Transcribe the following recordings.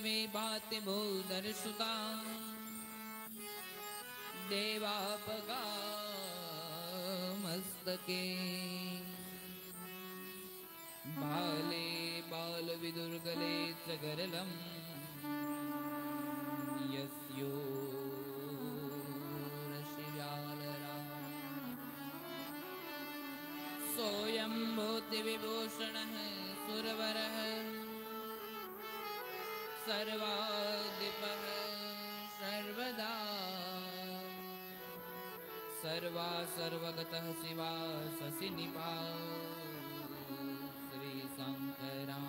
मे भाति भूधरसुता देवापगा मस्तके बाले बाल विदुर्गले च गरलम यस्यो रशियालरा सोऽयं भूति विभूषणः सुरवरः सर्वाधिपः सर्वदा सर्वा सर्वगतः शिवा शशिनिपा श्री शंकरां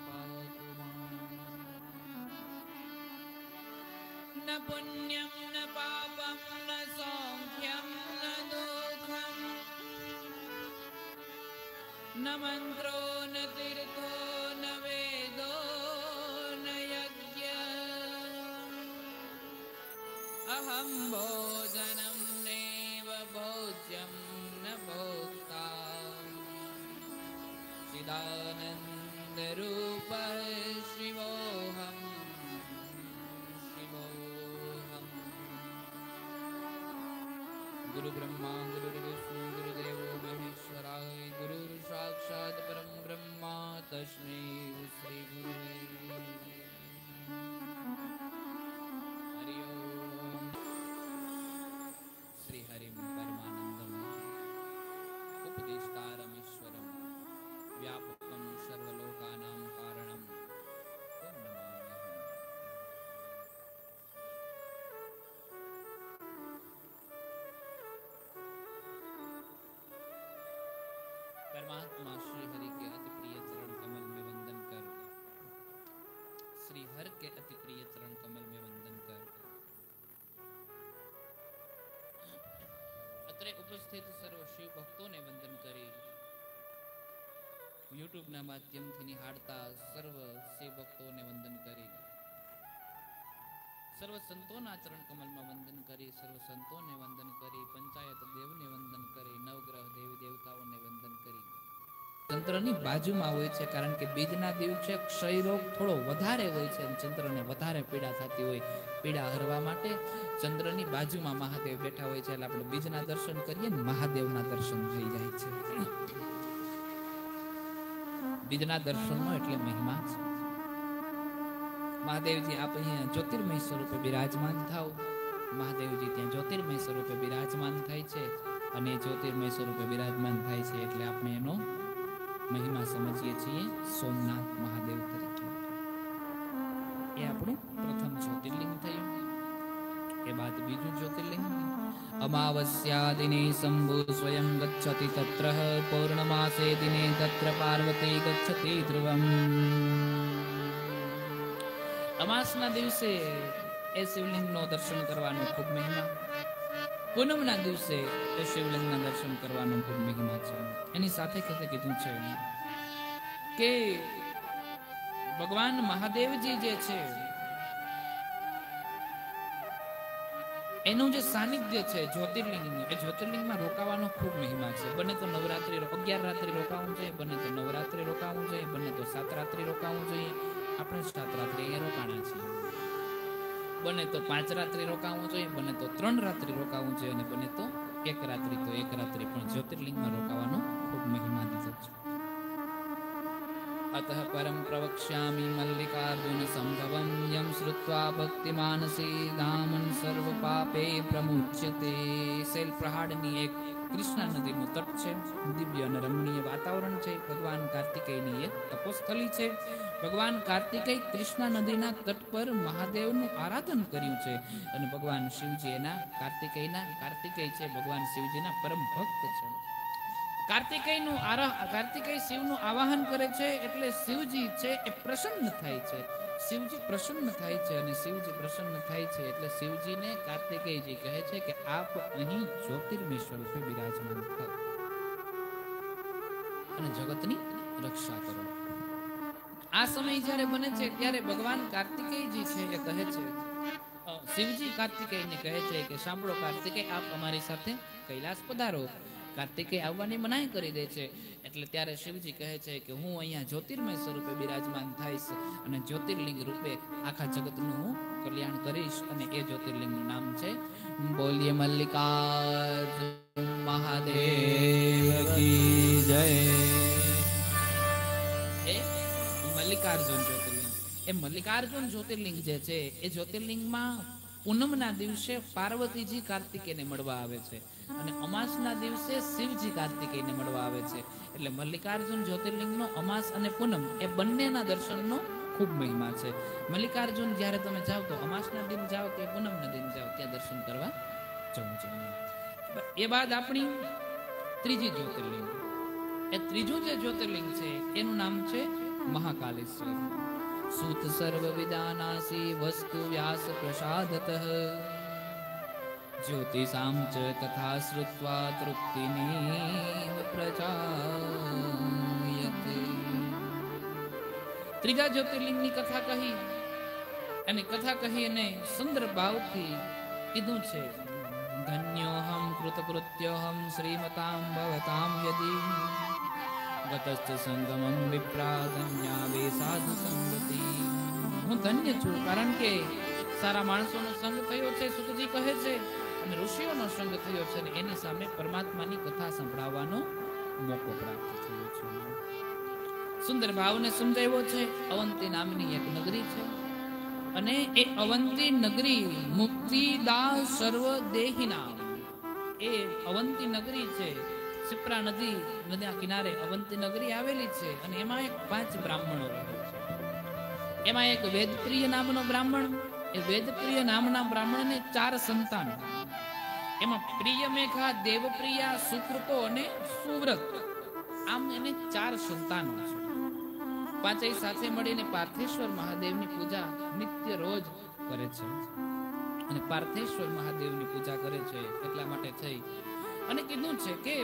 पातु मां। न पुण्यं न पापं न सौख्यं न दुःखं न मन्त्रो न तीर्थो न वेदो अहं भोजनं नैव भोज्यं न भोक्ता चिदानन्दरूपः शिवोऽहं शिवोऽहम्। गुरुब्रह्मा गुरुर्विष्णु गुरुदेवो महेश्वराय गुरुर्साक्षात् परं ब्रह्मा तस्मै श्री गुरुवे हरिं परमानंदम उपदेष्टारमीश्वरं व्यापकं सर्वलोकानां कारणं तं नमाम्यहम्। परमात्मा श्री हरि के अति प्रिय चरण कमल में वंदन कर, श्री हर के अति प्रिय चरण कमल में वंदन कर અત્રે ઉપસ્થિત સર્વ શિવ ભક્તોને વંદન કરી યુટ્યુબના માધ્યમથી નિહાળતા સર્વ શિવ ભક્તોને વંદન કરી સર્વ સંતોના ચરણ કમલમાં વંદન કરી સર્વ સંતોને વંદન કરી પંચાયત દેવને વંદન કરી નવગ્રહ દેવી દેવતાઓને વંદન કરી ચંદ્રની બાજુમાં હોય છે કારણ કે બીજના દિવસે ક્ષય રોગ થોડો વધારે હોય છે અને ચંદ્રને વધારે પીડા થતી હોય પીડા હરવા માટે ચંદ્રની બાજુમાં મહાદેવ બેઠા હોય છે એટલે આપણે બીજના દર્શન કરીએ ને મહાદેવના દર્શન થઈ જાય છે બીજના દર્શનનો એટલે મહિમા છે મહાદેવજી આપ અહીંયા જ્યોતિર્મય સ્વરૂપે બિરાજમાન થાઓ. મહાદેવજી ત્યાં જ્યોતિર્મય સ્વરૂપે બિરાજમાન થાય છે અને જ્યોતિર્મય સ્વરૂપે બિરાજમાન થાય છે એટલે આપણે એનો મહિમા સમજીએ છીએ સોમનાથ મહાદેવ તરીકે. એ આપણું પ્રથમ જ્યોતિર્લિંગ થયું. એ બાદ બીજું જ્યોતિર્લિંગ અમાવસ્યા દિને શંભુ સ્વયં ગચ્છતિ તત્ર પૌર્ણમાસે દિને તત્ર પાર્વતી ગચ્છતિ ધ્રુવમ. અમાસના દિવસે એ શિવલિંગનો દર્શન કરવાનું ખૂબ મહિમા. પૂનમના દિવસે એ શિવલિંગના દર્શન કરવાનો ખૂબ મહિમા છે. એની સાથે કીધું છે કે ભગવાન મહાદેવજી જે છે એનું જે સાનિધ્ય છે જ્યોતિર્લિંગ, એ જ્યોતિર્લિંગમાં રોકાવાનો ખૂબ મહિમા છે. બને તો નવરાત્રી 11 રાત્રિ રોકાવું જોઈએ, બને તો નવરાત્રી રોકાવું જોઈએ, બને તો 7 રાત્રિ રોકાવું જોઈએ. આપણે 7 રાત્રિ અહીંયા રોકાણા છીએ. બને તો 5 રાત્રિ રોકાવું જોઈએ, બને તો 3 રાત્રિ રોકાવું જોઈએ અને બને તો 1 રાત્રિ તો 1 રાત્રિ પણ જ્યોતિર્લિંગમાં રોકાવાનો ખૂબ મહિમા દીધો છે. અતઃ પરમ પ્રવક્ષ્યામિ મલ્લિકાર્જુન સંભવમ યમ શ્રુત્વા ભક્તિ માનસી ધામન સર્વ પાપે પ્રમુચ્યતે. શૈલ પ્રહાડની એક કૃષ્ણા નદીનો તટ છે. દિવ્ય અને રમણીય વાતાવરણ છે. ભગવાન કાર્તિકેયની એક તપોસ્થલી છે. ભગવાન કાર્તિકેય કૃષ્ણા નદીના તટ પર મહાદેવનું આરાધન કર્યું છે અને ભગવાન શિવજી એના કાર્તિકેય છે ભગવાન શિવજીના પરમ ભક્ત છે. કાર્તિકેય શિવનું આવાહન કરે છે એટલે શિવજી છે એ પ્રસન્ન થાય છે. શિવજી પ્રસન્ન થાય છે અને શિવજી પ્રસન્ન થાય છે એટલે શિવજીને કાર્તિકેયજી કહે છે કે આપ અહીં જ્યોતિર્મય સ્વરૂપે બિરાજમાન થાઓ અને જગતની રક્ષા કરો. આ સમય જ્યારે બને છે ત્યારે ભગવાન કાર્તિકેયજી છે એ કહે છે, શિવજી કાર્તિકેયને કહે છે કે સાંભળો કાર્તિકેય, આપ અમારી સાથે કૈલાસ પધારો. કાર્તિકેય આવવાની મનાઈ કરી દે છે એટલે ત્યારે શિવજી કહે છે કે હું અહીંયા જ્યોતિર્મય સ્વરૂપે બિરાજમાન થઈશ અને જ્યોતિર્લિંગ રૂપે આખા જગતનું હું કલ્યાણ કરીશ. અને એ જ્યોતિર્લિંગનું નામ છે બોલીએ મલ્લિકાર્જુન મહાદેવ કી જય. એ મલ્લિકાર્જુન જ્યોતિર્લિંગ, એ મલ્લિકાર્જુન જ્યોતિર્લિંગ જે છે એ જ્યોતિર્લિંગમાં પૂનમના દિવસે પાર્વતીજી કાર્તિકેયને મળવા આવે છે અને અમાસના દિવસે શિવજી કાર્તિકેયને મળવા આવે છે. એટલે મલ્લિકાર્જુન જ્યોતિર્લિંગનો અમાસ અને પૂનમ એ બંનેના દર્શનનો ખૂબ મહિમા છે. મલ્લિકાર્જુન જ્યારે તમે જાઓ તો અમાસના દિન જાઓ કે પૂનમના દિન જાઓ ત્યાં દર્શન કરવા જવું જોઈએ. એ બાદ આપણી ત્રીજી જ્યોતિર્લિંગ, એ ત્રીજું જે જ્યોતિર્લિંગ છે એનું નામ છે મહાકાલેશ્વર. સૂત સર્વ વિદાનાસી વસ્તુ વ્યાસ પ્રસાદતઃ જ્યોતિષામ ચ કથા શ્રુત્વા તૃપ્તિની પ્રજાયતે. ત્રીજા જ્યોતિર્લિંગની કથા કહી અને કથા કહી અને સુંદર ભાવથી કીધું છે ધન્યોહમ કૃતકૃત્યોહમ શ્રીમતામ ભવતામ યદી ગતસ્ત સંગમં વિપ્રા ધન્યા વે સાધુ સંગતિ. હું ધન્ય છું કારણ કે સારા માણસોનો સંગ થયો છે, સુતજી કહે છે, અને ઋષિઓનો સંગ થયો છે અને એની સામે પરમાત્માની કથા સંભળાવવાનો મોકો પ્રાપ્ત થયો છે. સુંદર ભાવને સમજાવ્યો છે. અવંતી નામની એક નગરી છે અને એ અવંતી નગરી મુક્તિદા સર્વ દેહિના, એ અવંતી નગરી છે. શિપ્રા નદીના કિનારે અવંતી નગરી આવેલી છે અને એમાં એક 5 બ્રાહ્મણો રહે છે. એમાં એક વેદપ્રિય નામનો બ્રાહ્મણ, એ વેદપ્રિય નામના બ્રાહ્મણને 4 સંતાન, એમાં પ્રિય મેઘા, દેવપ્રિયા, સુકૃતો અને સુવ્રત, આમ એને 4 સંતાનો છે. 5 સાથે મળીને પાર્થેશ્વર મહાદેવની પૂજા નિત્ય રોજ કરે છે અને પાર્થેશ્વર મહાદેવની પૂજા કરે છે એટલા માટે થઈ અને કીધું છે કે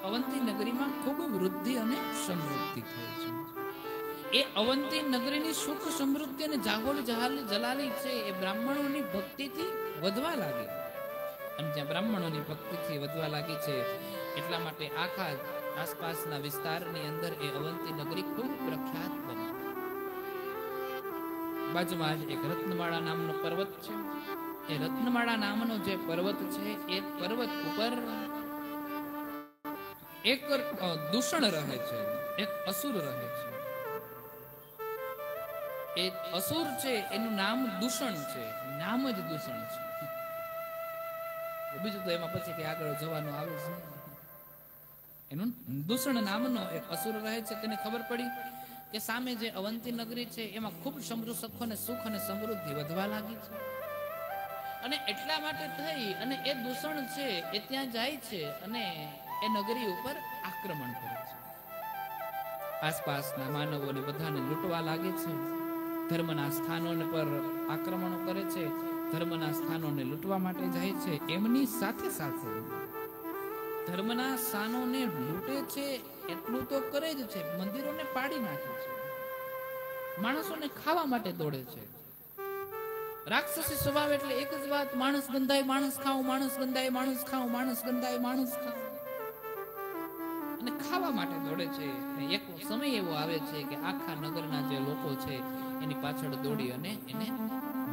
અવંતી નગરીમાં ખૂબ વૃદ્ધિ અને સમૃદ્ધિ થઈ છે. એ અવંતી નગરીની સુખ સમૃદ્ધિ અને જાહોલ જલાલી છે એ બ્રાહ્મણોની ભક્તિથી વધવા લાગી અને જ્યાં બ્રાહ્મણોની ભક્તિથી વધવા લાગી છે એટલા માટે આખા આસપાસના વિસ્તારની અંદર એ અવંતી નગરી ખૂબ પ્રખ્યાત બની. બાજુમાં જ એક રત્નમાળા નામનો પર્વત છે. એ રત્નમાળા નામનો જે પર્વત છે એ પર્વત ઉપર એક દૂષણ રહે છે, એક અસુર રહે છે. એ અસુર છે એનું નામ દૂષણ છે, નામ જ દૂષણ છે. બીજું તો એમાં પછી કે આગળ જવાનું આવે છે. એનું દૂષણ નામનો એક અસુર રહે છે. તેને ખબર પડી કે સામે જે અવંતી નગરી છે એમાં ખૂબ સુખ અને સમૃદ્ધિ વધવા લાગી છે, અને એટલા માટે થઈ અને એ દૂષણ છે એ ત્યાં જાય છે અને એ નગરી ઉપર આક્રમણ કરે છે. આસપાસના માનવોને બધાને લૂંટવા લાગે છે. ધર્મના સ્થાનોને પર આક્રમણો કરે છે, ધર્મના સ્થાનોને લૂંટવા માટે જાય છે. એમની સાથે સાથે ધર્મના સ્થાનોને લૂંટે છે એટલું તો કરે જ છે, મંદિરોને પાડી નાખે છે, માણસોને ખાવા માટે દોડે છે. રાક્ષસી સ્વભાવ એટલે એક જ વાત, માણસ ગંધાય માણસ ખાવું, માણસ ગંધાય માણસ ખાવું, માણસ ગંધાય માણસ ખાવું, અને ખાવા માટે દોડે છે. એક સમય એવો આવે છે કે આખા નગરના જે લોકો છે એની પાછળ દોડી અને એને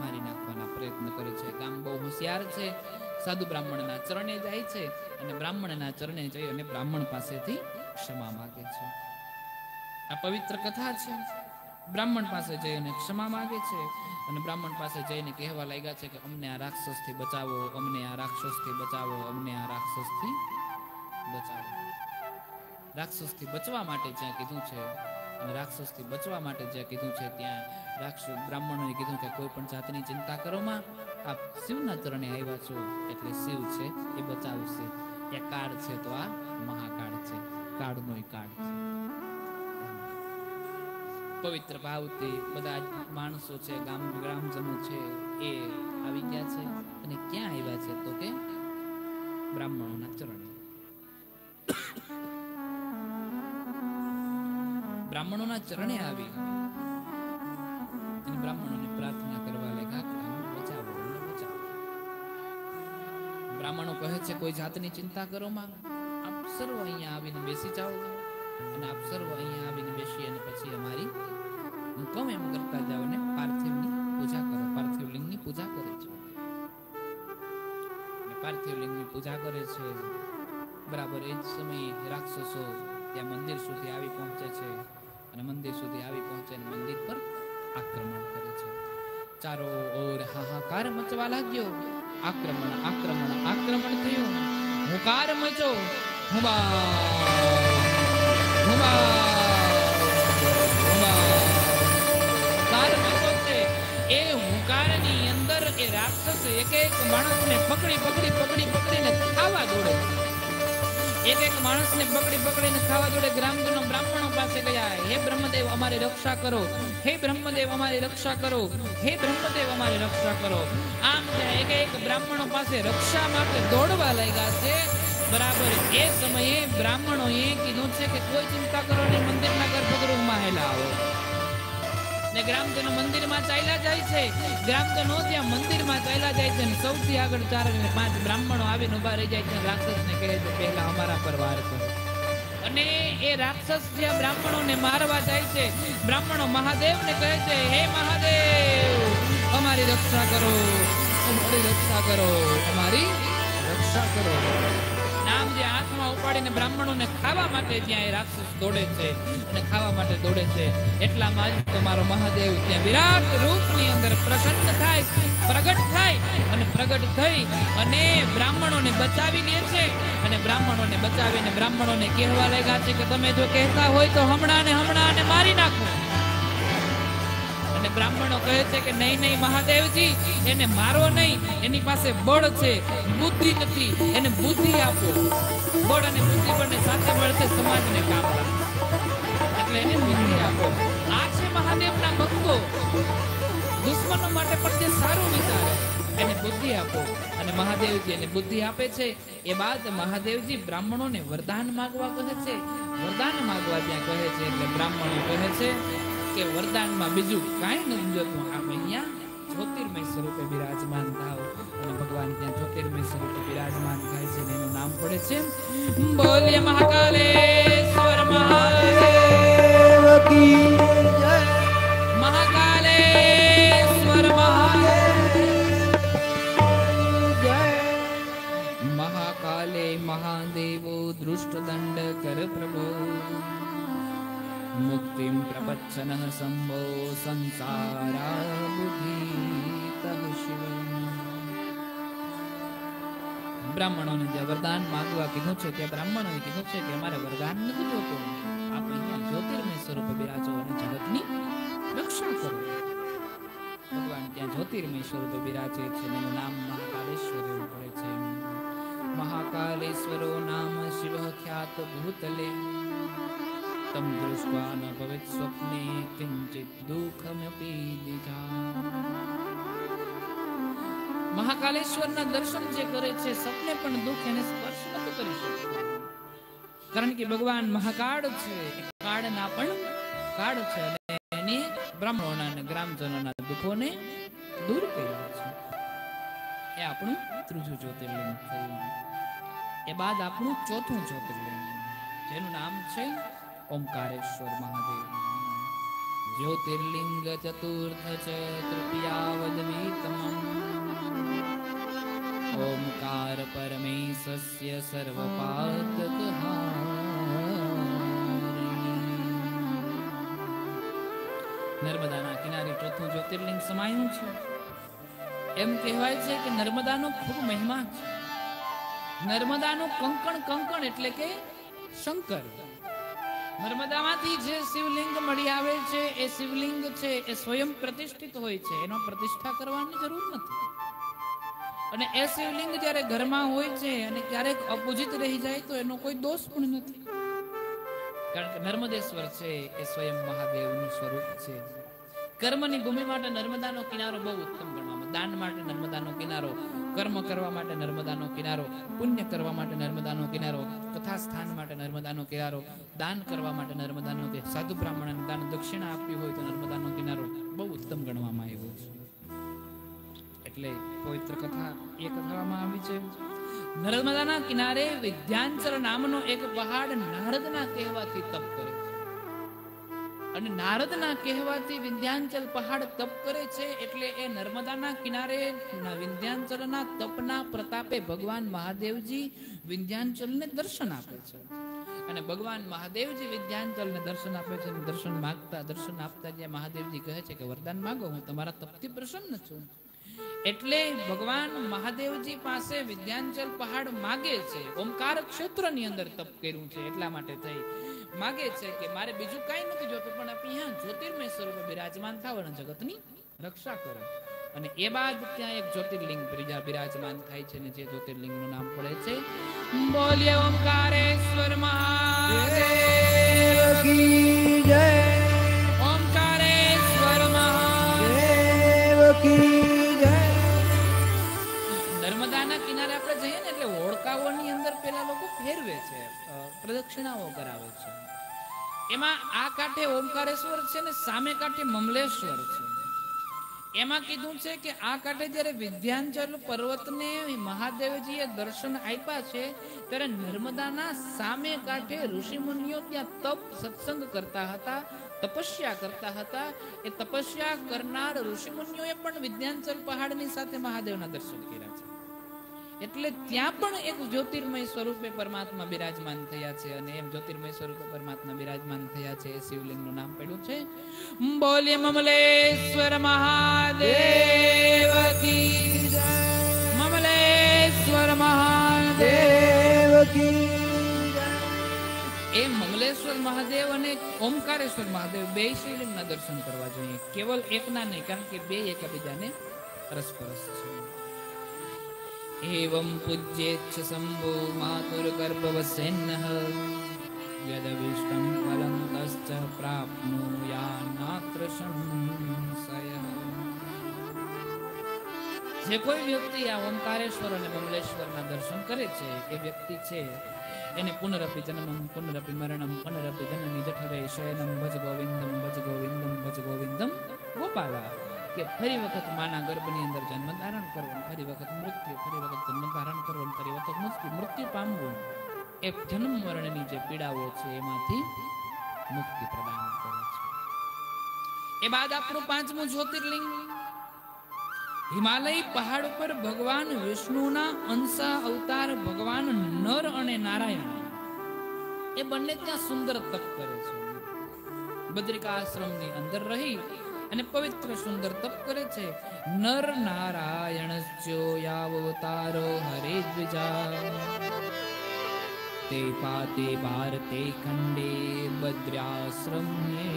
મારી નાખવાના પ્રયત્ન કરે છે. ગામ બહુ હોશિયાર છે. સાધુ બ્રાહ્મણના ચરણે જાય છે અને બ્રાહ્મણના ચરણે જઈ અને બ્રાહ્મણ પાસેથી ક્ષમા માંગે છે. આ પવિત્ર કથા છે. બ્રાહ્મણ પાસે જઈને ક્ષમા માંગે છે અને બ્રાહ્મણ પાસે જઈને કહેવા લાગ્યા છે કે અમને આ રાક્ષસથી બચાવો, અમને આ રાક્ષસથી બચાવો, અમને આ રાક્ષસથી બચાવો. રાક્ષસથી બચવા માટે જ્યાં કીધું છે અને રાક્ષસથી બચવા માટે જ્યાં કીધું છે ત્યાં બ્રાહ્મણોએ કીધું કે કોઈ પણ જાતની ચિંતા કરો માં, આપ શિવના ચરણે આવ્યા છો એટલે શિવ છે એ બચાવશે. એ કાળ છે તો આ મહાકાળ છે, કાળનોય કાળ છે. પવિત્ર ભાવથી બધા માણસો છે, ગ્રામજનો છે એ આવી ગયા છે અને ક્યાં આવ્યા છે તો કે બ્રાહ્મણોના ચરણે. બ્રાહ્મણોના ચરણે આવી અને બ્રાહ્મણોને પ્રાર્થના કરવા લાગ્યા, બચાવો, બચાવો. બ્રાહ્મણો કહે છે કોઈ જાતની ચિંતા કરો માં, આપ સર્વ અહીંયા આવીને બેસી જાઓ અને આપ સર્વ અહીંયા આવીને બેસી અને પછી અમારી હુકમ એમ કરતા જાઓ ને પાર્થિવની પૂજા કરો. પાર્થિવ લિંગની પૂજા કરે છે અને પાર્થિવ લિંગની પૂજા કરે છે. બરાબર એ જ સમયે રાક્ષસો ત્યાં મંદિર સુધી આવી પહોંચે છે અને મંદિર સુધી આવી પહોંચે અને મંદિર પર આક્રમણ કરે છે. ચારો ઓર હાહાકાર મચવા લાગ્યો. આક્રમણ આક્રમણ આક્રમણ થયું. હુંકાર મચો, હુંબા હુંબા હુંબા. કાર મચો છે. એ હુંકારની અંદર એ રાક્ષસ એક એક માણસને પકડી પકડી પકડી પકડીને ખાવા દોડે. એક એક માણસને પકડી પકડીને ખાવા દોડે. ગ્રામજનો બ્રાહ્મણો પાસે ગયા, હે બ્રહ્મદેવ અમારી રક્ષા કરો, હે બ્રહ્મદેવ અમારી રક્ષા કરો, હે બ્રહ્મદેવ અમારી રક્ષા કરો. આમ એક એક બ્રાહ્મણો પાસે રક્ષા માટે દોડવા લાગ્યા છે. બરાબર એ સમયે બ્રાહ્મણોએ કીધું છે કે કોઈ ચિંતા કરો નહીં, મંદિરના ગર્ભગૃહમાં હેલા આવો. ને ગ્રામજનો મંદિરમાં ચાલ્યા જાય છે. ગ્રામજનો ત્યાં મંદિરમાં ચાલ્યા જાય છે અને સૌથી આગળ 4 અને 5 બ્રાહ્મણો આવીને ઉભા રહી જાય છે. રાક્ષસને કહે છે પહેલા અમારા પર વાર કરો. અને એ રાક્ષસ જે બ્રાહ્મણોને મારવા જાય છે, બ્રાહ્મણો મહાદેવને કહે છે હે મહાદેવ અમારી રક્ષા કરો, અમારી રક્ષા કરો, અમારી રક્ષા કરો. નામ જે હાથમાં ઉપાડીને બ્રાહ્મણોને ખાવા માટે ત્યાં એ રાક્ષસ દોડે છે અને ખાવા માટે દોડે છે. એટલામાં જ તમારો મહાદેવ ત્યાં વિરાટ રૂપની અંદર પ્રસન્ન થાય, પ્રગટ થાય અને પ્રગટ થઈ અને બ્રાહ્મણોને બચાવી લે છે. અને બ્રાહ્મણોને બચાવીને બ્રાહ્મણોને કહેવા લાગ્યા છે કે તમે જો કહેતા હોય તો હમણાં મારી નાખો. અને બ્રાહ્મણો કહે છે કે નહીં નહીં મહાદેવજી, એને મારો નહીં, એની પાસે બળ છે, બુદ્ધિ નથી, એને બુદ્ધિ આપો. બળ અને બુદ્ધિ બંને સાથે મળશે સમાજને કામ લાગે, એટલે એને બુદ્ધિ આપો. આ છે મહાદેવના ભક્તો. દુશ્મનો માટે પણ જે સારું વિચારે એને બુદ્ધિ આપો. અને મહાદેવજી એને બુદ્ધિ આપે છે. એ બાદ મહાદેવજી બ્રાહ્મણોને વરદાન માંગવા કહે છે. વરદાન માંગવા ત્યાં કહે છે એટલે બ્રાહ્મણો કહે છે કે વરદાનમાં બીજું કાંઈ નથી જોતું, આપ અહીંયા જ્યોતિર્મય સ્વરૂપે બિરાજમાન થાવ. અને ભગવાન ત્યાં જ્યોતિર્મય સ્વરૂપે બિરાજમાન થાય છે, એનું નામ પડે છે બોલ્ય મહાકાલેશ્વર મહાદેવ કી જય. મહાકાલેશ્વર મહાદેવ જય. મહાકાલે મહાદેવો દૃષ્ટદંડ કર પ્રભો, મુક્તિમ પ્રપચ્છનઃ શંભો સંસારા બુદ્ધિતઃ શિવ. બ્રાહ્મણોને જે વરદાન માંગવા કીધું છે તે બ્રાહ્મણોને કીધું છે કે અમારે વરદાન નથી જોતું, આપણે અહીંયા જ્યોતિર્મય સ્વરૂપે બિરાજો અને જગતની રક્ષા કરો. ભગવાન ત્યાં જ્યોતિર્મય સ્વરૂપે બિરાજે છે, એનું નામ મહાકાલેશ્વર એવું પડે છે. મહાકાલેશ્વરો નામ શિવ ખ્યાત ભૂતલે, તમ દૃષ્ટ્વા ન ભવેત સ્વપ્ને કિંચિત દુઃખમપી દીધા. મહાકાલેશ્વરના દર્શન જે કરે છે સપને પણ દુઃખ એને સ્પર્શ નથી કરી શકતું, કારણ કે ભગવાન મહાકાળ છે, કાળના પણ કાળ છે, અને એની બ્રાહ્મણોના અને ગ્રામજનોના દુઃખોને દૂર કર્યા છે. એ આપણું ત્રીજું જ્યોતિર્લિંગ થયું. એ બાદ આપણું ચોથું જ્યોતિર્લિંગ જેનું નામ છે ઓમકારેશ્વર મહાદેવ. જ્યોતિર્લિંગ ચતુર્થ ચ તૃતીયાવદ્વીતમં, ઓમકાર પરમેશસ્ય સર્વપાતકહારિણી. નર્મદાના કિનારે ચોથું જ્યોતિર્લિંગ સમાયું છે. એમ કહેવાય છે કે નર્મદાનો ખૂબ મહિમા છે. નર્મદાનું કંકણ, કંકણ એટલે કે શંકર. નર્મદામાંથી જે શિવલિંગ મળી આવે છે એ શિવલિંગ છે એ સ્વયં પ્રતિષ્ઠિત હોય છે, એનો પ્રતિષ્ઠા કરવાની જરૂર નથી. અને એ શિવલિંગ જ્યારે ઘરમાં હોય છે અને ક્યારેક અપૂજિત રહી જાય તો એનો કોઈ દોષ પણ નથી, કારણ કે નર્મદેશ્વર છે એ સ્વયં મહાદેવનું સ્વરૂપ છે. કર્મની ભૂમિ માટે નર્મદાનો કિનારો બહુ ઉત્તમ ગણવામાં. દાન માટે નર્મદાનો કિનારો, કર્મ કરવા માટે નર્મદાનો કિનારો, પુણ્ય કરવા માટે નર્મદાનો કિનારો, તથા સ્થાન માટે નર્મદાનો કિનારો, દાન કરવા માટે નર્મદાનો કિનારો, સાધુ બ્રાહ્મણને દાન દક્ષિણા આપવી હોય તો નર્મદાનો કિનારો બહુ ઉત્તમ ગણવામાં આવ્યો છે. એટલે પવિત્ર કથા એ કથામાં આવી છે. નર્મદાના કિનારે વિદ્યાંચલ નામનો એક પહાડ નારદના કહેવાથી તપ કરે છે, અને નારદના કહેવાથી વિંધ્યાંચલ પહાડ તપ કરે છે. એટલે એ નર્મદાના કિનારે વિંધ્યાંચલના તપના પ્રતાપે ભગવાન મહાદેવજી વિંધ્યાંચલને દર્શન આપે છે. અને ભગવાન મહાદેવજી વિંધ્યાંચલને દર્શન આપે છે. દર્શન માંગતા, દર્શન આપતા જ્યાં મહાદેવજી કહે છે કે વરદાન માંગો, હું તમારા તપથી પ્રસન્ન છું. એટલે ભગવાન મહાદેવજી પાસે વિંધ્યાંચલ પહાડ માગે છે. ઓમકાર ક્ષેત્રની અંદર તપ કર્યું છે એટલા માટે થઈ માગે છે કે મારે બીજું કઈ નથી જોતું, પણ આપણે અહીંયા જ્યોતિર્મય સ્વરૂપે બિરાજમાન થાવ અને જગતની રક્ષા કરે. અને એ બાદ ત્યાં એક જ્યોતિર્લિંગ બિરાજમાન થાય છે, ને જે જ્યોતિર્લિંગ નું નામ પડે છે બોલ્ય ઓમકારેશ્વર મહાદેવ કી જય. ઓમકારેશ્વર મહાદેવ કી જય. નર્મદાના કિનારે આપણે જઈએ ને એટલે હોડકાઓની અંદર પેલા લોકો ફેરવે છે, પ્રદક્ષિણાઓ કરાવે છે. એમાં આ કાંઠે ઓમકારેશ્વર છે ને સામે કાંઠે મમલેશ્વર છે. એમાં કીધું છે કે આ કાંઠે જ્યારે વિંધ્યાંચલ પર્વતને મહાદેવજીએ દર્શન આપ્યા છે ત્યારે નર્મદાના સામે કાંઠે ઋષિમુનિઓ ત્યાં તપ સત્સંગ કરતા હતા, તપસ્યા કરતા હતા. એ તપસ્યા કરનાર ઋષિમુનિઓએ પણ વિંધ્યાંચલ પહાડની સાથે મહાદેવના દર્શન કર્યા છે. એટલે ત્યાં પણ એક જ્યોતિર્મય સ્વરૂપે પરમાત્મા બિરાજમાન થયા છે. અને એમ જ્યોતિર્મય સ્વરૂપે પરમાત્મા બિરાજમાન થયા છે એ શિવલિંગનું નામ પડ્યું છે બોલ્ય મમલેશ્વર મહાદેવ કી જય. મમલેશ્વર મહાદેવ કી જય. એ મમલેશ્વર મહાદેવ અને ઓમકારેશ્વર મહાદેવ બે શિવલિંગના દર્શન કરવા જોઈએ, કેવલ એકના નહીં, કારણ કે બે એકબીજાને પરસ્પરસ છે. एवं पूज्येच्छ शंभो मातुर्गर्भवसेन्नः यदविष्टं फलं तश्च प्राप्नुयान्नात्र संशयः. જે કોઈ વ્યક્તિ આ ઓમકારેશ્વર અને મમલેશ્વરના દર્શન કરે છે એ વ્યક્તિ છે એને પુનરપી જન્મમ પુનરપી મરણમ પુનરપી જનની જઠરે શયનમ ભજ ગોવિંદમ ભજ ગોવિંદમ ભજ ગોવિંદમ ગોપાલા. કે ફરી વખત માના ગર્ભની અંદર જન્મ ધારણ કરવો, ફરી વખત મૃત્યુ, ફરી વખત જન્મ ધારણ કરવો, ફરી વખત મૃત્યુ પામવું, એ જન્મ મરણની જે પીડાઓ છે એમાંથી મુક્તિ પ્રદાન કરે છે. એ બાદ આપણું પાંચમું જ્યોતિર્લિંગ હિમાલય પહાડ ઉપર ભગવાન વિષ્ણુના અંશા અવતાર ભગવાન નર અને નારાયણ એ બંને ત્યાં સુંદર તપ કરે છે. બદ્રિકા આશ્રમની અંદર રહી અને પવિત્ર સુંદર તપ કરે છે. નર નારાયણસ્યો યાવતારો હરે દ્વિજા તે પાતે ભારતે ખંડે બદ્ર્યાશ્રમ્યે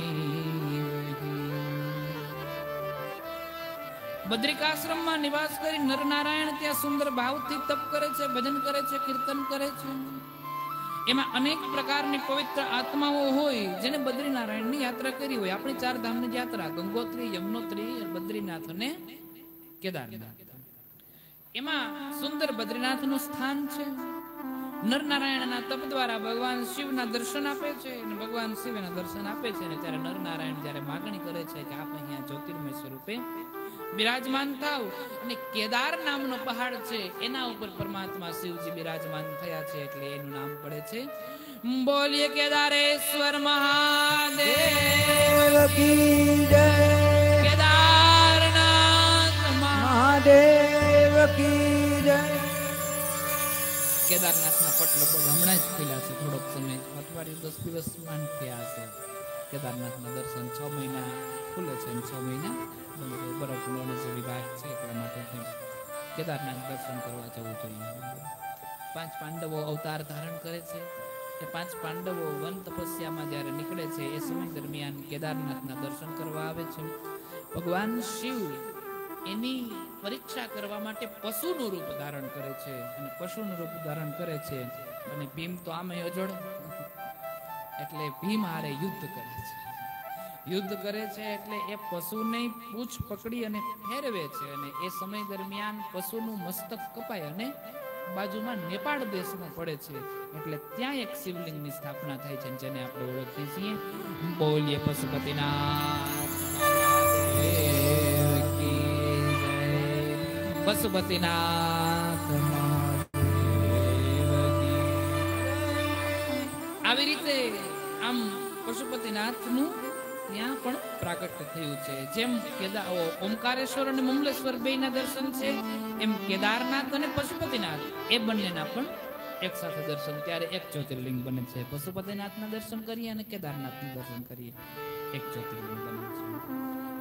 બદ્રિકાશ્રમમાં નિવાસ કરી નરનારાયણ ત્યાં સુંદર ભાવથી તપ કરે છે, ભજન કરે છે, કીર્તન કરે છે. એમાં અનેક પ્રકારની પવિત્ર આત્માઓ હોય જેને બદ્રીનારાયણની યાત્રા કરી હોય. આપણી 4 ધામની યાત્રા ગંગોત્રી, યમનોત્રી, બદ્રીનાથ અને કેદારનાથ. એમાં સુંદર બદ્રીનાથનું સ્થાન છે. નરનારાયણના તપ દ્વારા ભગવાન શિવના દર્શન આપે છે અને ભગવાન શિવના દર્શન આપે છે અને ત્યારે નરનારાયણ જ્યારે માગણી કરે છે કે આપ અહીંયા જ્યોતિર્મય સ્વરૂપે બિરાજમાન થાવ. અને કેદાર નામનો પહાડ છે એના ઉપર પરમાત્મા શિવજી બિરાજમાન થયા છે એટલે એનું નામ પડે છે બોલીએ કેદારેશ્વર મહાદેવ કી જય. કેદારનાથ મહાદેવ કી જય. કેદારનાથના પટ લગભગ હમણાં જ ખુલ્યા છે, થોડોક સમય, અઠવાડિયું 10 દિવસ માંડ થયા છે. કેદારનાથના દર્શન 6 મહિના ખુલે છે અને 6 મહિના બરફનો જે વિભાગ છે એટલા માટે કેદારનાથ દર્શન કરવા જવું જોઈએ. 5 પાંડવો અવતાર ધારણ કરે છે. એ 5 પાંડવો વન તપસ્યામાં જ્યારે નીકળે છે એ સમય દરમિયાન કેદારનાથના દર્શન કરવા આવે છે. ભગવાન શિવ એની પરીક્ષા કરવા માટે પશુનું રૂપ ધારણ કરે છે અને પશુનું રૂપ ધારણ કરે છે અને ભીમ તો આમે અજોડ એટલે ભીમ હારે યુદ્ધ કરે છે. યુદ્ધ કરે છે એટલે એ પશુને પૂંછ પકડી અને ફેરવે છે અને એ સમય દરમિયાન પશુનું મસ્તક કપાય અને બાજુમાં નેપાળ દેશમાં પડે છે એટલે ત્યાં એક શિવલિંગની સ્થાપના થાય છે જેને આપણે ઓળખીએ છીએ બોલીએ પશુપતિનાથ પશુપતિનાથ. આવી રીતે આમ પશુપતિનાથનું ત્યાં પણ પ્રાગટ્ય થયું છે. જેમ ઓમકારેશ્વર અને મમલેશ્વર બેયના દર્શન છે એમ કેદારનાથ અને પશુપતિનાથ એ બંનેના પણ એક સાથે દર્શન ત્યારે એક જ્યોતિર્લિંગ બને છે. પશુપતિનાથના દર્શન કરીએ અને કેદારનાથના દર્શન કરીએ એક જ્યોતિર્લિંગ બને છે.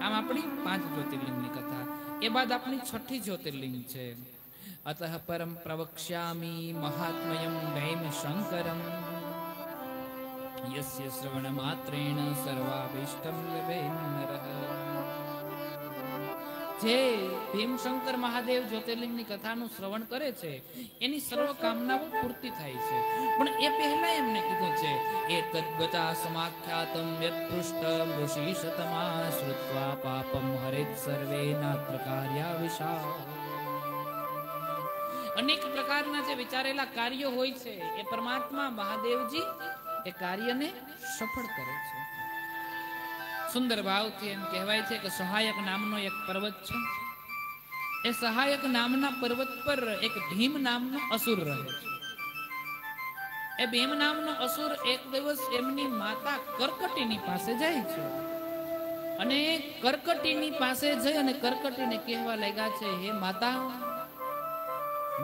આમ આપણી 5 જ્યોતિર્લિંગની કથા. એ બાદ આપણી 6ઠી જ્યોતિર્લિંગ છે અતઃ પરમ પ્રવક્ષ્યામિ મહાત્મયમ ભૈમ શંકરમ યસ્ય શ્રવણ માત્રેણ સર્વાભીષ્ટમ લભે નરઃ. જે ભીમશંકર મહાદેવ જ્યોતિર્લિંગની કથાનું શ્રવણ કરે છે એની સર્વ કામનાઓ પૂર્તિ થાય છે. પણ એ પહેલા એમને કીધું છે એતદ્ ગતા સમાખ્યાતમ યત પૃષ્ઠ ઋષિશતમા શ્રુત્વા પાપમ હરેત સર્વે નાત્ર કાર્યાવિષા. અનેક પ્રકારના જે વિચારેલા કાર્યો હોય છે એ પરમાત્મા મહાદેવજી એ કાર્યને સફળ કરે છે. સુંદર ભાવથી એમ કહેવાય છે કે સહાયક નામનો એક પર્વત છે. એ સહાયક નામના પર્વત પર એક ભીમ નામનો અસુર રહે છે. એ ભીમ નામનો અસુર એક દિવસ એમની માતા કર્કટીની પાસે જાય છે અને કર્કટીની પાસે જઈ અને કર્કટીને કહેવા લાગ્યા છે હે માતા,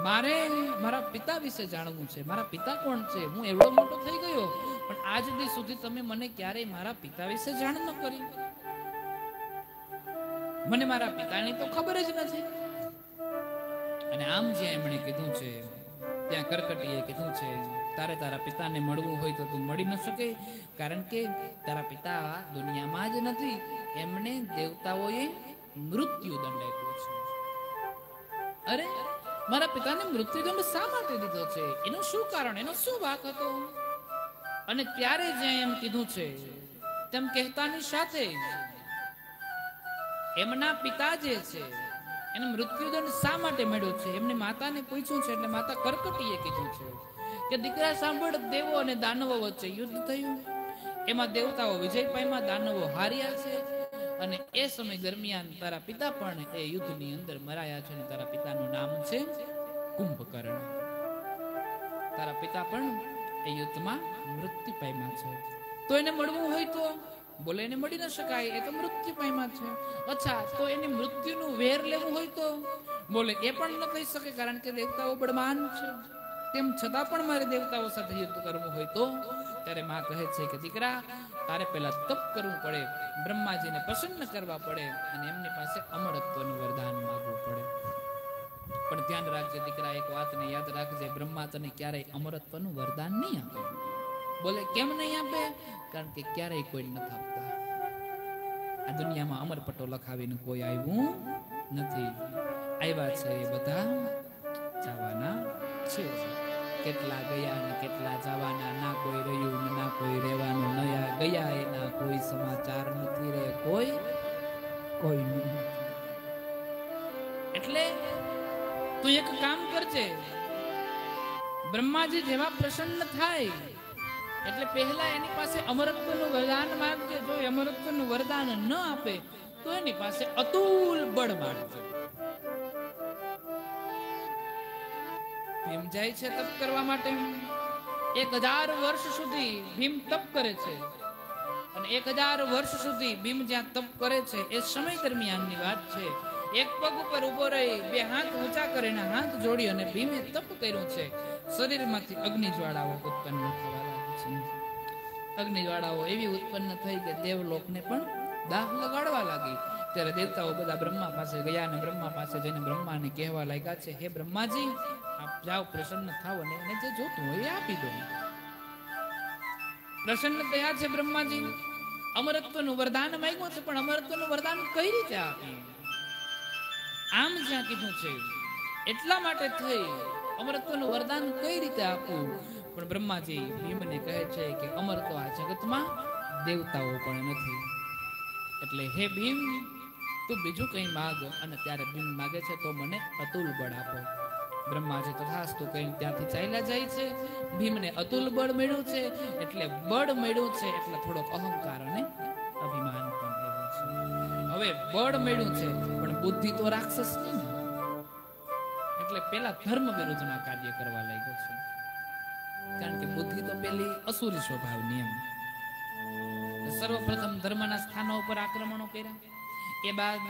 મારે મારા પિતા વિશે જાણવું છે. મારા પિતા કોણ છે? હું એવડો મોટો થઈ ગયો પણ આજ દી સુધી તમે મને ક્યારેય મારા પિતા વિશે જાણ ન કરી. મને મારા પિતાની તો ખબર જ નથી. અને આમ જ્યાં એમણે કીધું છે ત્યાં કર્કટીએ કીધું છે તારે તારા પિતાને મળવું હોય તો તું મળી ન શકે, કારણ કે તારા પિતા દુનિયામાં જ નથી. એમને દેવતાઓએ મૃત્યુદંડ આપ્યો છે. અરે મારા પિતાને મૃત્યુદંડ શા માટે દીધો છે? એનું શું કારણ? એનો શું વાક હતો? અને ત્યારે જ્યાં એમ કીધું છે તેમ કહેતાની સાથે એમના પિતા જે છે એને મૃત્યુદંડ શા માટે મળ્યો છે એમની માતાને પૂછ્યું છે. એટલે માતા કર્કટીએ કીધું છે કે દીકરા સાંભળ, દેવો અને દાનવો વચ્ચે યુદ્ધ થયું. એમાં દેવતાઓ વિજય પામ્યા, દાનવો હાર્યા છે અને એ સમય દરમિયાન તારા પિતા પણ એ યુદ્ધની અંદર મરાયા છે અને તારા પિતાનું નામ છે કુંભકર્ણ. તારા પિતા પણ એ યુદ્ધમાં મૃત્યુ પામ્યા છે. તો એને મળવું હોય તો બોલે એને મળી ન શકાય, એ તો મૃત્યુ પામ્યા છે. અચ્છા, તો એની મૃત્યુનું વેર લેવું હોય તો બોલે એ પણ ન કહી શકે, કારણ કે દેવતાઓ બળવાન છે. તેમ છતાં પણ મારે દેવતાઓ સાથે યુદ્ધ કરવું હોય તો ત્યારે માં કહે છે કે દીકરા, તારે પહેલા તપ કરવું પડે, બ્રહ્માજીને પ્રસન્ન કરવા પડે અને એમની પાસે અમરત્વનું વરદાન માંગવું પડે. પણ ધ્યાન રાખજે દીકરા, એક વાતને યાદ રાખજે, બ્રહ્મા તને ક્યારેય અમરત્વનું વરદાન નહીં આપે. બોલે કેમ નહીં આપે? કારણ કે ક્યારેય કોઈ નથી આપતા. આ દુનિયામાં અમરપટ્ટો લખાવીને કોઈ આવ્યું નથી. આવ્યા છે એ બધા જવાના છે. કેટલા ગયા ને કેટલા જવાના, ના કોઈ રહ્યું ને ના કોઈ રહેવાનું. નયા ગયા એના કોઈ સમાચાર નથી રે, કોઈ નહીં. એટલે તું એક કામ કરજે, બ્રહ્માજી જેવા પ્રસન્ન થાય એટલે પહેલા એની પાસે અમરત્વનું વરદાન માંગજે. જો અમરત્વનું વરદાન ન આપે તો એની પાસે અતુલ બળ માંગજે. ભીમ જાય છે તપ કરવા માટે. 1000 વર્ષ સુધી ભીમ તપ કરે છે. અને 1000 વર્ષ સુધી ભીમ જ્યાં તપ કરે છે એ સમય દરમિયાનની વાત છે. એક પગ ઉપર ઉભો રહી, 2 હાથ ઊંચા કરીને હાથ જોડી અને ભીમે તપ કર્યું છે. શરીરમાંથી અગ્નિ જ્વાળાઓ ઉત્પન્ન થવા લાગી છે. અગ્નિ જ્વાળાઓ એવી ઉત્પન્ન થઈ કે દેવલોકને પણ દાહ લગાડવા લાગી. ત્યારે દેવતાઓ બધા બ્રહ્મા પાસે ગયા અને બ્રહ્મા પાસે જઈને બ્રહ્માને કહેવા લાગ્યા છે, હે બ્રહ્માજી, આપ જાઓ, પ્રસન્ન થાઓ અને એને જે જોતું હોય એ આપી દો. પ્રસન્ન થયા છે બ્રહ્માજી. અમરત્વનું વરદાન માંગ્યું છે, પણ અમરત્વનું વરદાન કઈ રીતે આપી? આમ જ્યાં કીધું છે એટલા માટે થઈ અમરત્વનું વરદાન કઈ રીતે આપવું? પણ બ્રહ્માજી ભીમને કહે છે કે અમર તો આ જગતમાં દેવતાઓ પણ નથી, એટલે હે ભીમ, તું બીજું કઈ માગ. અને ત્યારે ભીમ માગે છે, તો મને અતુલ બળ આપો. બ્રહ્માજી તથાસ્તુ કઈ ત્યાંથી ચાલ્યા જાય છે. ભીમને અતુલ બળ મળ્યું છે, એટલે બળ મળ્યું છે એટલે થોડોક અહંકાર અને અભિમાન પણ રહ્યું છે. હવે બળ મળ્યું છે પણ બુદ્ધિ તો રાક્ષસ નહીં, એટલે પેલા ધર્મ વિરુદ્ધના કાર્ય કરવા લાગ્યો છે. કારણ કે બુદ્ધિ તો પેલી અસુરી સ્વભાવની. એમ સર્વપ્રથમ ધર્મના સ્થાનો ઉપર આક્રમણો કર્યા, એ બાદ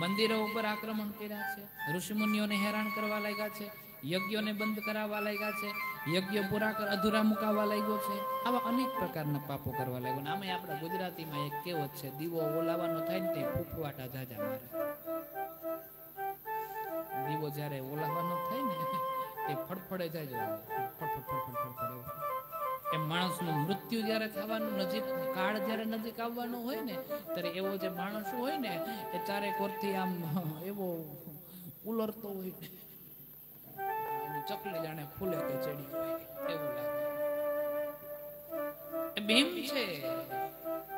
મંદિરો ઉપર આક્રમણ કર્યા છે, ઋષિમુનિઓને હેરાન કરવા લાગ્યા છે, યજ્ઞોને બંધ કરાવવા લાગ્યા છે, યજ્ઞ પૂરા અધૂરા મુકાવવા લાગ્યો છે. આવા અનેક પ્રકારના પાપો કરવા લાગ્યો. આમે આપણા ગુજરાતીમાં એક કહેવત છે, દીવો ઓલાવાનો થાય ને તે ફૂફવાટા જાજા મારે. દીવો જ્યારે ઓલાવાનો થાય ને એ ફડફડે જાય, એમ માણસનું મૃત્યુ જ્યારે થવાનું નજીક, કાળ જ્યારે નજીક આવવાનો હોય ને ત્યારે એવો જે માણસ હોય ને એ ચારે કોરથી આમ એવો ઉલરતો હોય, ચકલી જાણે ફૂલે કે ચડી હોય એવું લાગે. ભીમ છે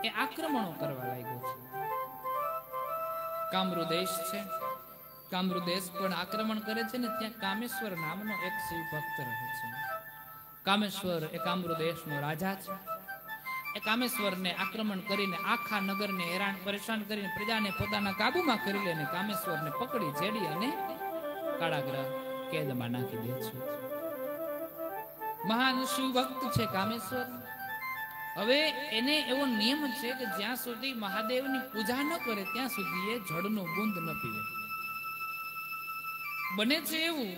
એ આક્રમણો કરવા લાગ્યો છે. કામરૂ દેશ છે, કામરૂ દેશ પણ આક્રમણ કરે છે ને ત્યાં કામેશ્વર નામનો એક શિવ ભક્ત રહે છે. કામેશ્વર એ કામરૂ દેશનો રાજા છે. એ કામેશ્વરને આક્રમણ કરીને આખા નગરને હેરાન પરેશાન કરીને પ્રજાને પોતાના કાબુમાં કરી લે, કામેશ્વરને પકડી જેડી અને કારાગૃહ કેદમાં નાખી દે છે. મહાન શિવ ભક્ત છે કામેશ્વર. હવે એને એવો નિયમ છે કે જ્યાં સુધી મહાદેવની પૂજા ન કરે ત્યાં સુધી એ જળનો બુંદ ન પીવે. બને છે એવું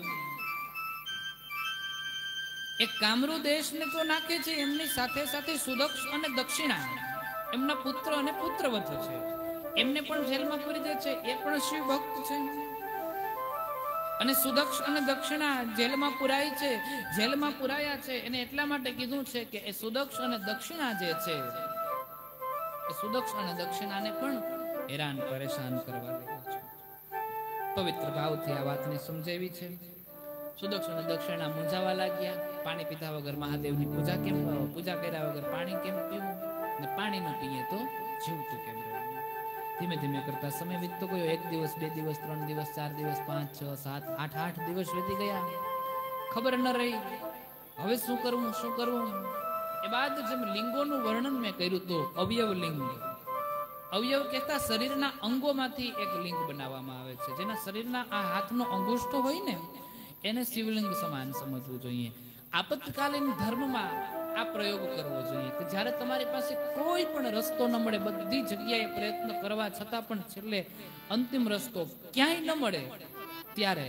એક કામરૂ દેશને તો નાખે છે, એમની સાથે સાથે સુદક્ષ અને દક્ષિણા એમના પુત્ર અને પુત્રવધ છે, એમને પણ જેલમાં પૂરી દે છે. એ પણ શિવ ભક્ત છે. અને સુદક્ષ અને દક્ષિણા જેલમાં પુરાય છે. જેલમાં પુરાયા છે એને એટલા માટે કીધું છે કે એ સુદક્ષ અને દક્ષિણા જે છે એ સુદક્ષ અને દક્ષિણાને પણ હેરાન પરેશાન કરવા લાગ્યો છે. પવિત્ર ભાવથી આ વાતને સમજાવી છે. સુદક્ષ અને દક્ષિણા મૂંઝાવા લાગ્યા. પાણી પીધા વગર મહાદેવની પૂજા કેમ કરો, પૂજા કર્યા વગર પાણી કેમ પીવું, ને પાણી ન પીએ તો જીવતું કેમ રહેવું. ધીમે ધીમે કરતા સમય વીતતો ગયો. 1 દિવસ, 2 દિવસ, 3 દિવસ, 4 દિવસ, 5, 6, 7, 8, 8 દિવસ વીતી ગયા. ખબર ન રહી હવે શું કરવું, શું કરવું. એ બાદ જેમ લિંગોનું વર્ણન મેં કર્યું તો અવયવ લિંગ, અવયવ કહેતા શરીરના અંગોમાંથી એક લિંગ બનાવવામાં આવે છે. જેના શરીરના આ હાથનો અંગુષ્ઠ હોય ને એને શિવલિંગ સમાન સમજવું જોઈએ. આપતકાલીન ધર્મમાં આ પ્રયોગ કરવો જોઈએ કે જ્યારે તમારી પાસે કોઈ પણ રસ્તો ન મળે, બધી જગ્યાએ પ્રયત્ન કરવા છતાં પણ છેલ્લે અંતિમ રસ્તો ક્યાંય ન મળે ત્યારે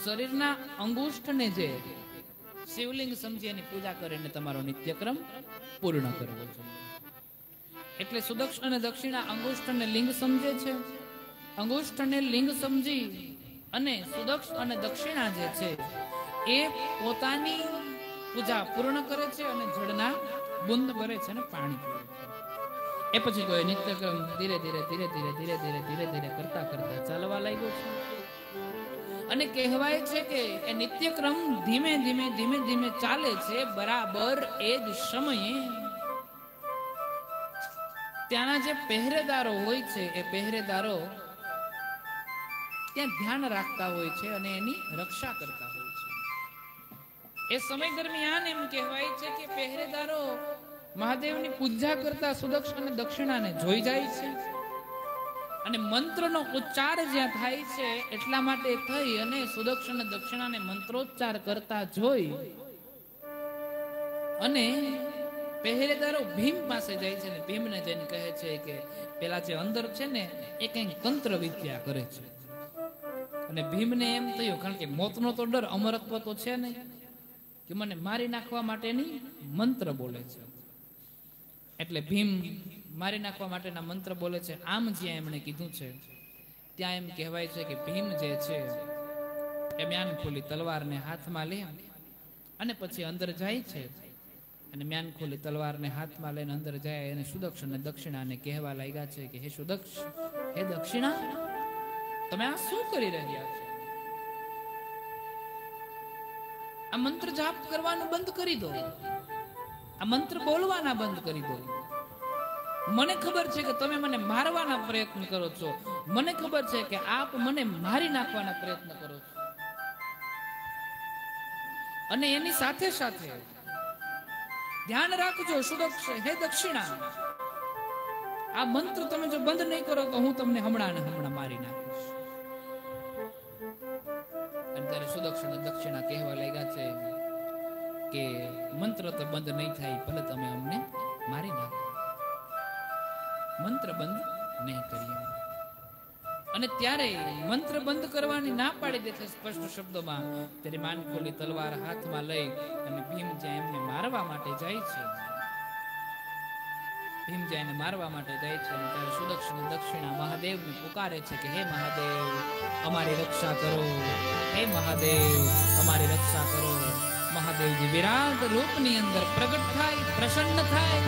શરીરના અંગુષ્ઠને જે શિવલિંગ સમજી એની પૂજા કરીને તમારો નિત્યક્રમ પૂર્ણ કરવો જોઈએ. એટલે સુદક્ષ અને દક્ષિણા અંગુષ્ઠ અને લિંગ સમજે છે. અંગુષ્ઠ અને લિંગ સમજી અને સુદક્ષ અને દક્ષિણા જે છે એ પોતાની પૂજા પૂર્ણ કરે છે અને જળના બુંદ ભરે છે અને પાણી પીવે છે. એ પછી કોઈ નિત્યક્રમ ધીરે ધીરે ધીરે ધીરે ધીરે ધીરે ધીરે ધીરે કરતા કરતા ચાલવા લાગ્યો છે. અને કહેવાય છે કે એ નિત્યક્રમ ધીમે ધીમે ધીમે ધીમે ચાલે છે. બરાબર એ જ સમયે ત્યાંના જે પહેરેદારો હોય છે એ પહેરેદારો ત્યાં ધ્યાન રાખતા હોય છે અને એની રક્ષા કરતા હોય છે. એ સમય દરમિયાન એમ કહેવાય છે કે પહેરેદારો મહાદેવની પૂજા કરતા સુદક્ષ અને દક્ષિણાને જોઈ જાય છે અને મંત્રનો ઉચ્ચાર જ્યાં થાય છે એટલા માટે થઈ અને સુદક્ષ અને દક્ષિણાને મંત્રોચ્ચાર કરતા જોઈ અને પહેરેદારો ભીમ પાસે જાય છે ને ભીમને જઈને કહે છે કે પેલા જે અંદર છે ને એ કઈ તંત્ર વિદ્યા કરે છે. અને ભીમને એમ થયું, કારણ કે મોતનો તો ડર, અમરત્વ તો છે નહીં, કે મને મારી નાખવા માટેની મંત્ર બોલે છે. એટલે ભીમ મારી નાખવા માટેના મંત્ર બોલે છે. આમ જ્યાં એમણે કીધું છે ત્યાં એમ કહેવાય છે કે ભીમ જે છે એ મ્યાન ખોલી તલવારને હાથમાં લે અને પછી અંદર જાય છે. અને મ્યાન ખોલી તલવારને હાથમાં લઈને અંદર જાય અને સુદક્ષ અને દક્ષિણાને કહેવા લાગ્યા છે કે હે સુદક્ષ, હે દક્ષિણા, તમે આ શું કરી રહ્યા છો? આ મંત્ર જાપ કરવાનું બંધ કરી દો, આ મંત્ર બોલવાના બંધ કરી દો. મને ખબર છે કે તમે મને મારવાના પ્રયત્ન કરો છો, મને ખબર છે કે આપ મને મારી નાખવાના પ્રયત્ન કરો છો. અને એની સાથે સાથે ધ્યાન રાખજો સુદક્ષ, હે દક્ષિણા, આ મંત્ર તમે જો બંધ નહીં કરો તો હું તમને હમણાં ને હમણાં મારી નાખીશ. ત્યારે સુદક્ષ અને દક્ષિણા કહેવા લાગ્યા છે કે મંત્ર તો બંધ નહીં થાય, ભલે તમે અમને મારી નાખો, મંત્ર બંધ નહીં કરીએ. અને ત્યારે મંત્ર બંધ કરવાની ના પાડી દે છે સ્પષ્ટ શબ્દોમાં. ત્યારે માન ખોલી તલવાર હાથમાં લઈ અને ભીમ જ્યાં એમને મારવા માટે જાય છે, ભીમ જ્યાં એને મારવા માટે જાય છે, ત્યારે સુદક્ષ અને દક્ષિણા મહાદેવને પુકારે છે કે હે મહાદેવ, અમારી રક્ષા કરો, હે મહાદેવ, અમારી રક્ષા કરો. મહાદેવજી વિરાટ રૂપની અંદર પ્રગટ થાય, પ્રસન્ન થાય.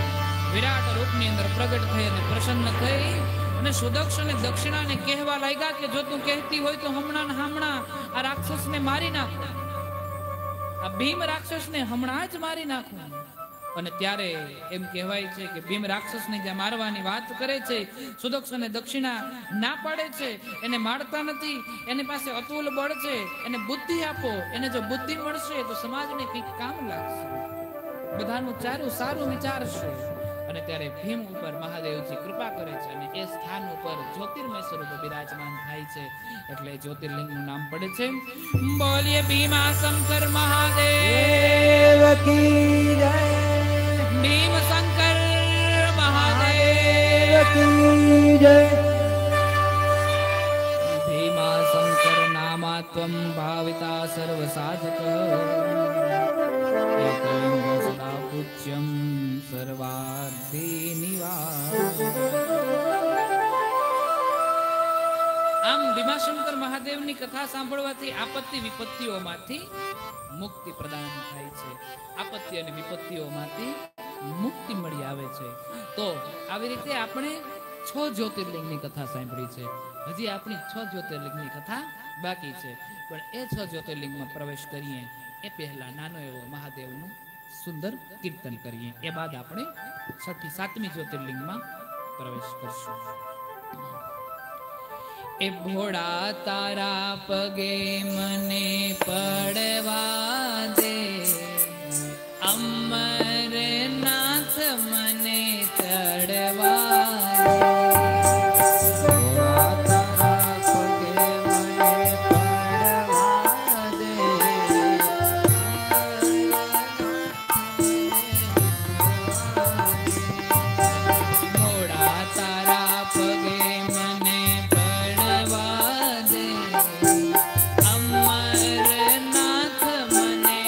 વિરાટ રૂપની અંદર પ્રગટ થઈ અને પ્રસન્ન થઈ અને સુદક્ષ અને દક્ષિણાને કહેવા લાગ્યા કે જો તું કહેતી હોય તો હમણાં ને હમણાં આ રાક્ષસને મારી નાખો, આ ભીમ રાક્ષસને હમણાં જ મારી નાખો. અને ત્યારે એમ કહેવાય છે કે ભીમ રાક્ષસને જ્યાં મારવાની વાત કરે છે, સુદક્ષ અને દક્ષિણા ના પાડે છે, એને મારતા નથી, એની પાસે અતુલ બળ છે, એને બુદ્ધિ આપો, એને જો બુદ્ધિ મળશે તો સમાજને કંઈક કામ લાગશે, બધાનું સારું વિચારશે. અને ત્યારે ભીમ ઉપર મહાદેવજી કૃપા કરે છે અને એ સ્થાન ઉપર જ્યોતિર્મય સ્વરૂપે બિરાજમાન થાય છે. એટલે જ્યોતિર્લિંગનું નામ પડે છે. બોલીએ ભીમા શંકર મહાદેવ કી જય. ભીમ શંકર મહાદેવ કી જય. ભીમા શંકર નામાત્વમ ભાવિતા સર્વ સાધક એકલિંગ સદા પૂજ્યમ સર્વાર્થે નિવાસ. આમ ભીમાશંકર મહાદેવની કથા સાંભળવાથી આપત્તિ વિપત્તિઓમાંથી મુક્તિ પ્રદાન થાય છે. આપત્તિ અને વિપત્તિઓમાંથી મુક્તિ મળી આવે છે. તો આવી રીતે આપણે 6 જ્યોતિર્લિંગની કથા સાંભળી છે. હજી આપણી 6 જ્યોતિર્લિંગની કથા બાકી છે. પણ એ 6 જ્યોતિર્લિંગમાં પ્રવેશ કરીએ એ પહેલા નાનો એવો મહાદેવનું સુંદર કીર્તન કરીએ. એ બાદ આપણે 6 થી 7મી જ્યોતિર્લિંગમાં પ્રવેશ કરશું. એ ભોળા તારા પગે મને પડવા દે, અમરનાથ મને ચડવા અમરનાથ મને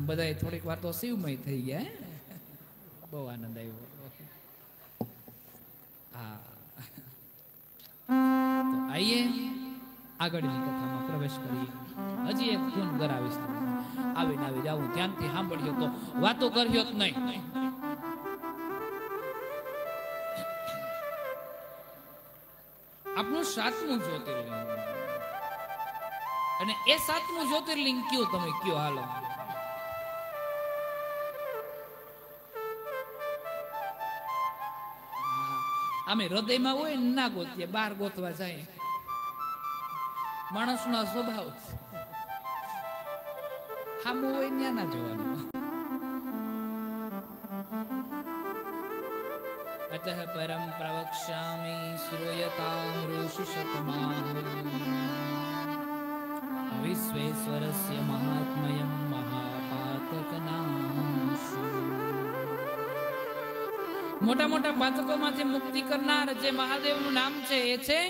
બધા થોડીક વાર તો શિવમય થઈ ગયા. બહુ આનંદ આવ્યો. હા, તો આઈએ આગળની કથામાં પ્રવેશ કરીએ. હજી એક ખૂન ગરાવીશ. આવીને આવી જાઉં ધ્યાનથી સાંભળ્યો તો વાતો કર્યો જ નહીં. આપણું 7મું જ્યોતિર્લિંગ, અને એ 7મું જ્યોતિર્લિંગ કયું તમે કયો? હાલો, અમે હૃદયમાં હોય ને ના ગોતીએ, બહાર ગોતવા જાય. માણસનો સ્વભાવ સામું હોય ત્યાં ના જોવાનું. અતઃ પરમ પ્રવક્ષ્યામિ શ્રૂયતામ ઋષિ શતમાહ વિશ્વેશ્વરસ્ય મહાત્મયં મહાપાતકનાશુ. મોટા મોટા પાતકોમાંથી મુક્તિ કરનાર જે મહાદેવનું નામ છે એ છે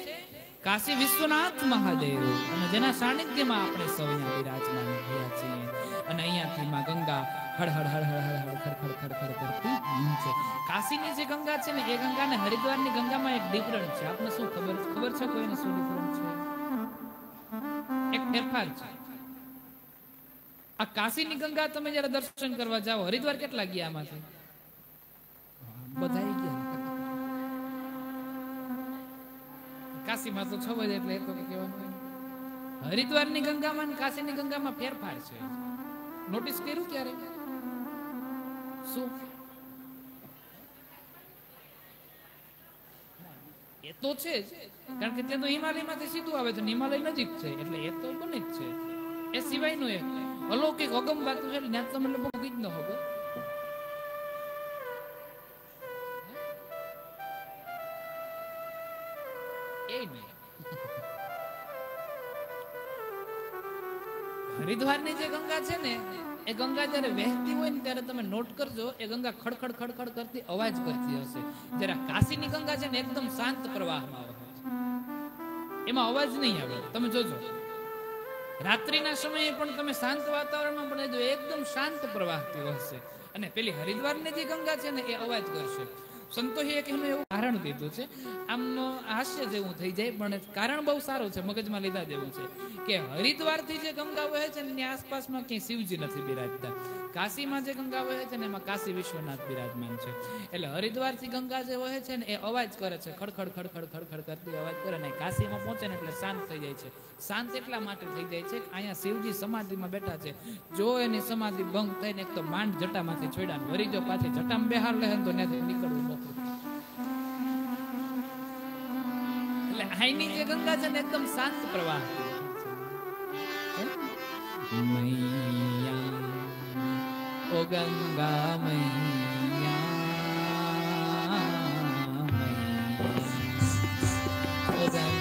કાશી વિશ્વનાથ મહાદેવ, અને જેના સાનિધ્યમાં આપણે સૌ અહીંયા વિરાજમાન થયા છીએ. અને અહીંયાથી માં ગંગા હળહળ હળહળ હળહળ ખડખડ ખડખડ કરતી છે. કાશીની જે ગંગા છે ને એ ગંગા ને હરિદ્વારની ગંગામાં એક ડિફરન્સ છે. આપને શું ખબર છે? કોઈને શું ડિફરન્સ છે? એક ફેરફાર છે. આ કાશીની ગંગા તમે જયારે દર્શન કરવા જાઓ, હરિદ્વાર કેટલા ગયા આમાંથી? બધા ગયા. કાશીમાં તો 6 બજે એટલે એ તો કહેવાનું. હરિદ્વારની ગંગામાં અને કાશીની ગંગામાં ફેરફાર છે. નોટિસ કર્યું ક્યારે? શું? એ તો છે જ, કારણ કે ત્યાં તો હિમાલયમાંથી સીધું આવે છે, હિમાલય નજીક છે એટલે એ તો બને જ છે. એ સિવાયનું એક અલૌકિક અગમ વાત છે, ત્યાં તમે લોકો જ ન હોવો. એ નહીં. હરિદ્વારની જે ગંગા છે ને એ ગંગા જયારે વહેતી હોય ને ત્યારે તમે નોટ કરજો, એ ગંગા ખડખડ ખડખડ કરતી અવાજ કરતી હશે. જયારે કાશીની ગંગા છે ને એકદમ શાંત પ્રવાહમાં આવે, એમાં અવાજ નહીં આવે. તમે જોજો રાત્રિના સમયે પણ તમે શાંત વાતાવરણમાં પણ જો એકદમ શાંત પ્રવાહતી હશે. અને પેલી હરિદ્વારની જે ગંગા છે ને એ અવાજ કરશે. સંતોષે એક એનું એવું કારણ દીધું છે, આમનો હાસ્ય જેવું થઈ જાય પણ કારણ બહુ સારું છે, મગજમાં લીધા જેવું છે, કે હરિદ્વારથી જે ગંગા વહે છે ને એની આસપાસમાં ક્યાંય શિવજી નથી બિરાજતા. કાશીમાં જે ગંગા વહે છે ને એમાં કાશી વિશ્વનાથ બિરાજમાન છે. એટલે હરિદ્વારથી ગંગા જે વહે છે ને એ અવાજ કરે છે, ખડખડ ખડખડ ખડખડ કરતી અવાજ કરે ને કાશીમાં પહોંચે ને એટલે શાંત થઈ જાય છે. શાંત એટલા માટે થઈ જાય છે કે અહીંયા શિવજી સમાધિમાં બેઠા છે. જો એની સમાધિ ભંગ થઈને એક તો માંડ જટામાંથી છોડ્યા, વરી જો પાછી જટામાં બેહાર લે તો ત્યાંથી નીકળવું નહોતું. એટલે અહીંની જે ગંગા છે ને એકદમ શાંત પ્રવાહ. મૈયા ઓ ગંગા મૈયા, ઓ ગંગા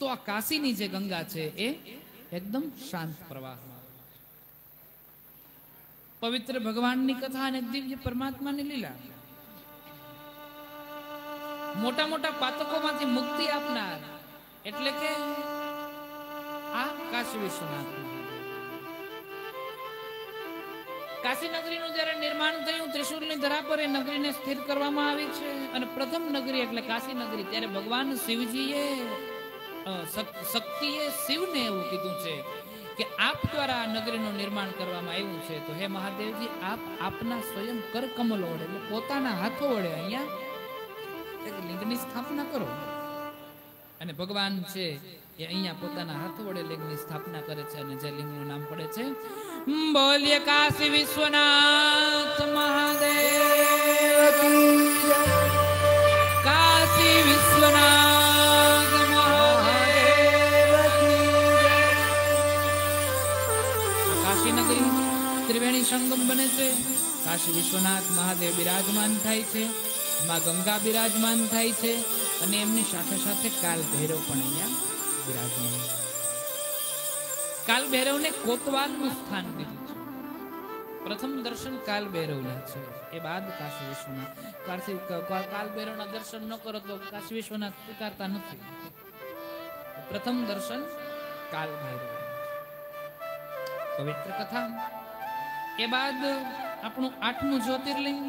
તો આ કાશીની જે ગંગા છે એ એકદમ શાંત પ્રવાહ, પવિત્ર ભગવાનની કથા અને દિવ્ય પરમાત્માની લીલા, મોટા મોટા પાતકોમાંથી મુક્તિ આપનાર એટલે કે આ કાશી વિશ્વનાથ. કાશી નગરીનું જ્યારે નિર્માણ થયું, ત્રિશુલની ધરા પર એ નગરીને સ્થિર કરવામાં આવી છે. અને પ્રથમ નગરી એટલે કાશી નગરી, ત્યારે ભગવાન શિવજીએ શક્તિએ શિવને એવું કીધું છે કે આપ દ્વારા આ નગરીનું નિર્માણ કરવામાં આવ્યું છે, તો હે મહાદેવજી, આપ આપના સ્વયં કરકમલો વડે એટલે પોતાના હાથો વડે અહીંયા એક લિંગની સ્થાપના કરો. અને ભગવાન છે એ અહીંયા પોતાના હાથ વડે લિંગની સ્થાપના કરે છે અને જે લિંગનું નામ પડે છે બોલ્ય કાશી વિશ્વનાથ મહાદેવ, કાશી વિશ્વનાથ મહાદેવ. કાશી નગરી ત્રિવેણી સંગમ બને છે. કાશી વિશ્વનાથ મહાદેવ બિરાજમાન થાય છે, માં ગંગા બિરાજમાન થાય છે અને એમની સાથે સાથે કાલ ભૈરવ પણ અહીંયા બિરાજમાન છે. કાલ ભૈરવને કોતવાલનું સ્થાન દીધું છે. પ્રથમ દર્શન કાલ ભૈરવના છે, એ બાદ કાશી વિશ્વનાથ. કાલ ભૈરવના દર્શન ન કરો તો કાશી વિશ્વનાથ સ્વીકારતા નથી. પ્રથમ દર્શન કાલ ભૈરવ, પવિત્ર કથા. એ બાદ આપણું 8મું જ્યોતિર્લિંગ